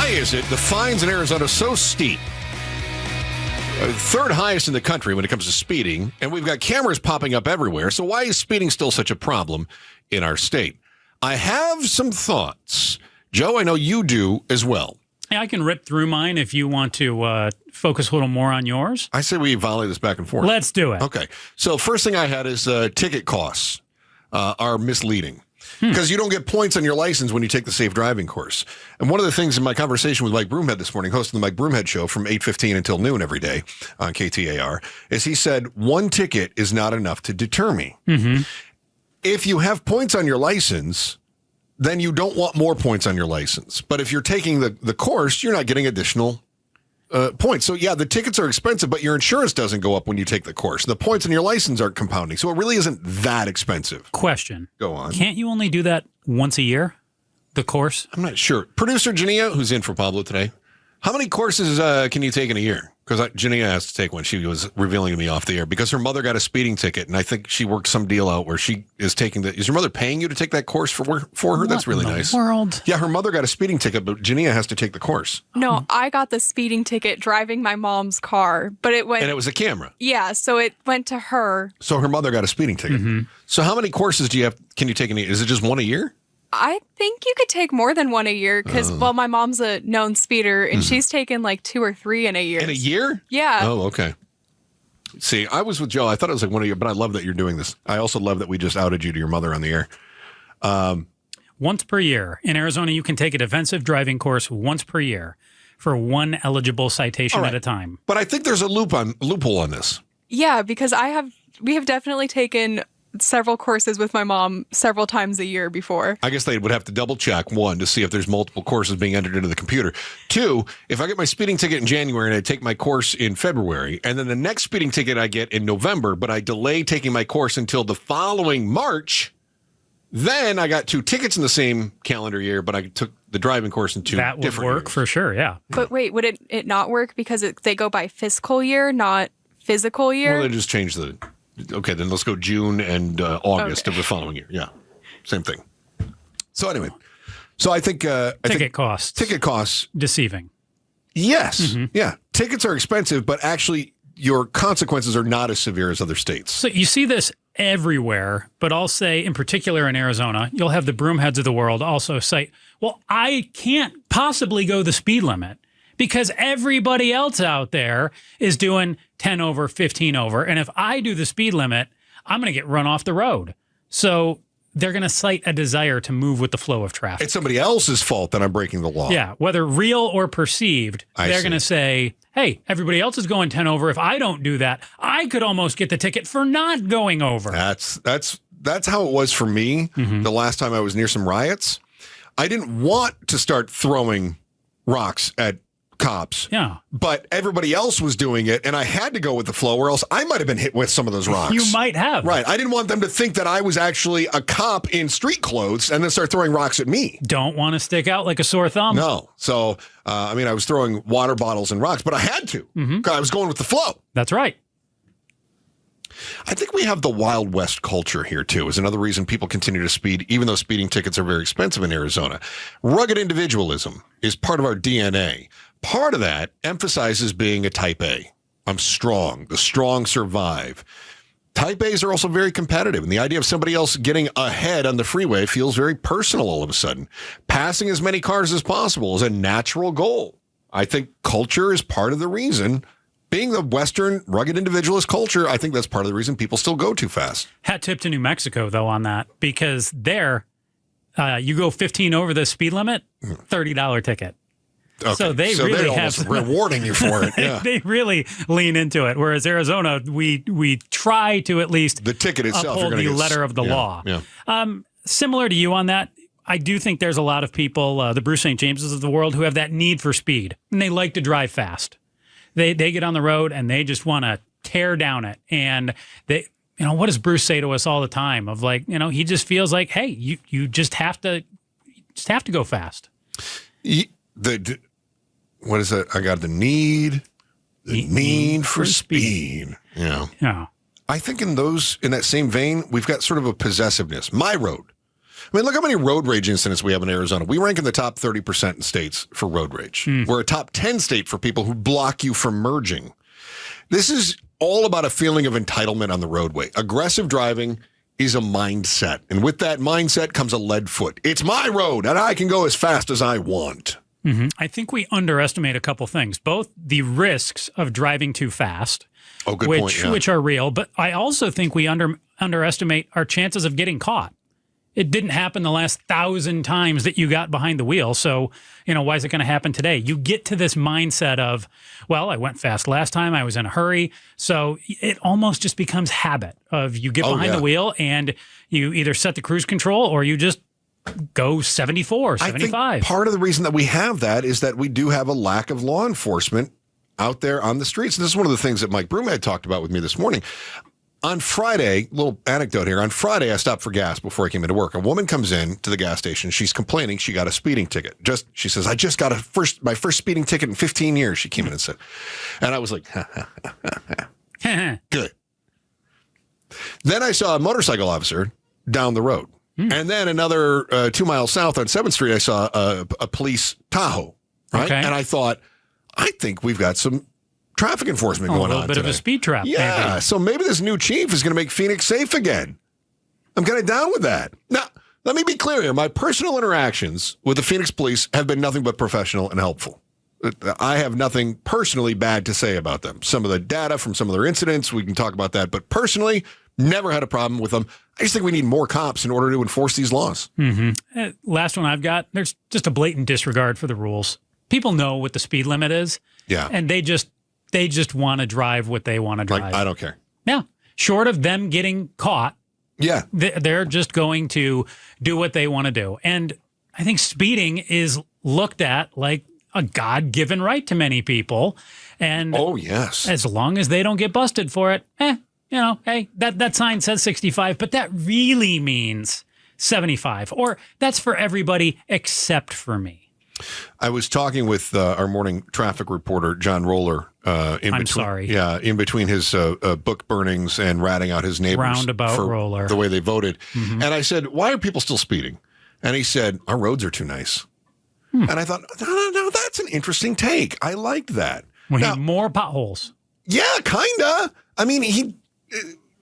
Why is it the fines in Arizona are so steep? Third highest in the country when it comes to speeding, and we've got cameras popping up everywhere. So why is speeding still such a problem in our state? I have some thoughts. Joe, I know you do as well. Hey, I can rip through mine if you want to focus a little more on yours. I say we volley this back and forth. Let's do it. Okay. So first thing I had is ticket costs are misleading. Because you don't get points on your license when you take the safe driving course. And one of the things in my conversation with Mike Broomhead this morning, hosting the Mike Broomhead Show from 8:15 until noon every day on KTAR, is he said, one ticket is not enough to deter me. Mm-hmm. If you have points on your license, then you don't want more points on your license. But if you're taking the course, you're not getting additional points. So, yeah, the tickets are expensive, but your insurance doesn't go up when you take the course. The points on your license aren't compounding, so it really isn't that expensive. Question. Go on. Can't you only do that once a year, the course? I'm not sure. Producer Jania, who's in for Pablo today, how many courses can you take in a year? Because Jania has to take one. She was revealing to me off the air because her mother got a speeding ticket, and I think she worked some deal out where she is taking the. Is your mother paying you to take that course for her? That's really nice. World. Yeah, her mother got a speeding ticket, but Jania has to take the course. No, I got the speeding ticket driving my mom's car, but it went. And it was a camera. Yeah, so it went to her. So her mother got a speeding ticket. Mm-hmm. So how many courses can you take in a year? Is it just one a year? I think you could take more than one a year because, well, my mom's a known speeder and she's taken like 2 or 3 in a year. In a year? Yeah. Oh, okay. See, I was with Joe. I thought it was like one a year, but I love that you're doing this. I also love that we just outed you to your mother on the air. Once per year. In Arizona, you can take a defensive driving course once per year for one eligible citation at a time. But I think there's a loophole on this. Yeah, because we have definitely taken several courses with my mom several times a year before. I guess they would have to double check, one, to see if there's multiple courses being entered into the computer. 2, if I get my speeding ticket in January and I take my course in February, and then the next speeding ticket I get in November, but I delay taking my course until the following March, then I got 2 tickets in the same calendar year, but I took the driving course in 2 different years. That would work for sure, yeah. But wait, would it not work because they go by fiscal year, not physical year? Well, they just changed the... Okay, then let's go June and August of the following year. Yeah, same thing. So anyway, I think... Ticket costs. Ticket costs. Deceiving. Yes. Mm-hmm. Yeah. Tickets are expensive, but actually your consequences are not as severe as other states. So you see this everywhere, but I'll say in particular in Arizona, you'll have the broomheads of the world also say, well, I can't possibly go the speed limit because everybody else out there is doing 10 over, 15 over. And if I do the speed limit, I'm going to get run off the road. So they're going to cite a desire to move with the flow of traffic. It's somebody else's fault that I'm breaking the law. Yeah, whether real or perceived, they're going to say, hey, everybody else is going 10 over. If I don't do that, I could almost get the ticket for not going over. That's how it was for me the last time I was near some riots. I didn't want to start throwing rocks at cops. Yeah. But everybody else was doing it, and I had to go with the flow, or else I might have been hit with some of those rocks. You might have. Right. I didn't want them to think that I was actually a cop in street clothes and then start throwing rocks at me. Don't want to stick out like a sore thumb. No. So, I was throwing water bottles and rocks, but I had to. I was going with the flow. That's right. I think we have the Wild West culture here, too, is another reason people continue to speed, even though speeding tickets are very expensive in Arizona. Rugged individualism is part of our DNA. Part of that emphasizes being a type A. I'm strong. The strong survive. Type A's are also very competitive, and the idea of somebody else getting ahead on the freeway feels very personal all of a sudden. Passing as many cars as possible is a natural goal. I think culture is part of the reason. Being the Western rugged individualist culture, I think that's part of the reason people still go too fast. Hat tip to New Mexico, though, on that, because there, you go 15 over the speed limit, $30 ticket. Okay. So they're almost rewarding you for it. Yeah. They really lean into it. Whereas Arizona, we try to at least the ticket itself, uphold the letter of the law. Yeah. Similar to you on that, I do think there's a lot of people, the Bruce St. Jameses of the world, who have that need for speed, and they like to drive fast. They get on the road and they just want to tear down it. And they, what does Bruce say to us all the time? Of like, he just feels like, hey, you just have to go fast. What is it? I got the need for speed. Yeah. Yeah. I think in that same vein, we've got sort of a possessiveness. My road. I mean, look how many road rage incidents we have in Arizona. We rank in the top 30% in states for road rage. We're a top 10 state for people who block you from merging. This is all about a feeling of entitlement on the roadway. Aggressive driving is a mindset. And with that mindset comes a lead foot. It's my road, and I can go as fast as I want. I think we underestimate a couple things, both the risks of driving too fast, which are real, but I also think we underestimate our chances of getting caught. It didn't happen the last 1,000 times that you got behind the wheel. So, why is it going to happen today? You get to this mindset of, well, I went fast last time. I was in a hurry. So it almost just becomes habit of you get behind the wheel and you either set the cruise control or you just go 74, 75. I think part of the reason that we have that is that we do have a lack of law enforcement out there on the streets. And this is one of the things that Mike Broom had talked about with me this morning. On Friday, little anecdote here. On Friday, I stopped for gas before I came into work. A woman comes in to the gas station. She's complaining she got a speeding ticket. She says, I just got my first speeding ticket in 15 years, she came in and said. And I was like, good. Then I saw a motorcycle officer down the road. And then another 2 miles south on 7th Street, I saw a police Tahoe, right? Okay. And I thought, I think we've got some traffic enforcement going on A little bit today. of a speed trap. Yeah, maybe. So maybe this new chief is going to make Phoenix safe again. I'm kind of down with that. Now, let me be clear here. My personal interactions with the Phoenix police have been nothing but professional and helpful. I have nothing personally bad to say about them. Some of the data from some of their incidents, we can talk about that. But personally, never had a problem with them. I just think we need more cops in order to enforce these laws. Last one I've got, there's just a blatant disregard for the rules. People know what the speed limit is. Yeah. And they just want to drive what they want to drive. Like, I don't care. Yeah. Short of them getting caught, Yeah. they're just going to do what they want to do. And I think speeding is looked at like a God-given right to many people. And Oh, yes. as long as they don't get busted for it, hey, that sign says 65, but that really means 75. Or that's for everybody except for me. I was talking with our morning traffic reporter, John Roller. In between his book burnings and ratting out his neighbors Roundabout for Roller. the way they voted. And I said, why are people still speeding? And he said, our roads are too nice. And I thought, no, that's an interesting take. I liked that. We need more potholes. Yeah, kind of. I mean,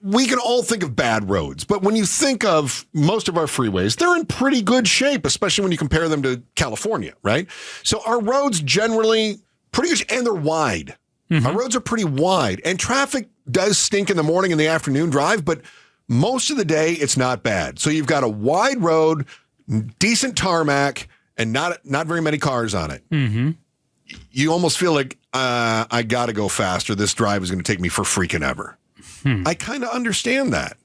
we can all think of bad roads, but when you think of most of our freeways, they're in pretty good shape, especially when you compare them to California, right? So our roads generally pretty good, and they're wide. Our roads are pretty wide, and traffic does stink in the morning and the afternoon drive, but most of the day it's not bad. So you've got a wide road, decent tarmac, and not very many cars on it. You almost feel like I got to go faster. This drive is going to take me for freaking ever. I kind of understand that.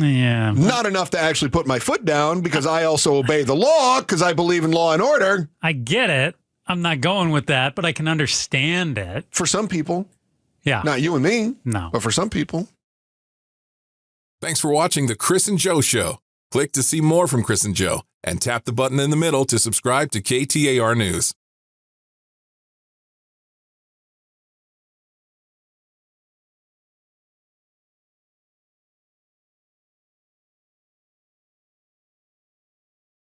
Yeah. Not enough to actually put my foot down because I also obey the law because I believe in law and order. I get it. I'm not going with that, but I can understand it. For some people. Yeah. Not you and me. No. But for some people. Thanks for watching The Chris and Joe Show. Click to see more from Chris and Joe and tap the button in the middle to subscribe to KTAR News.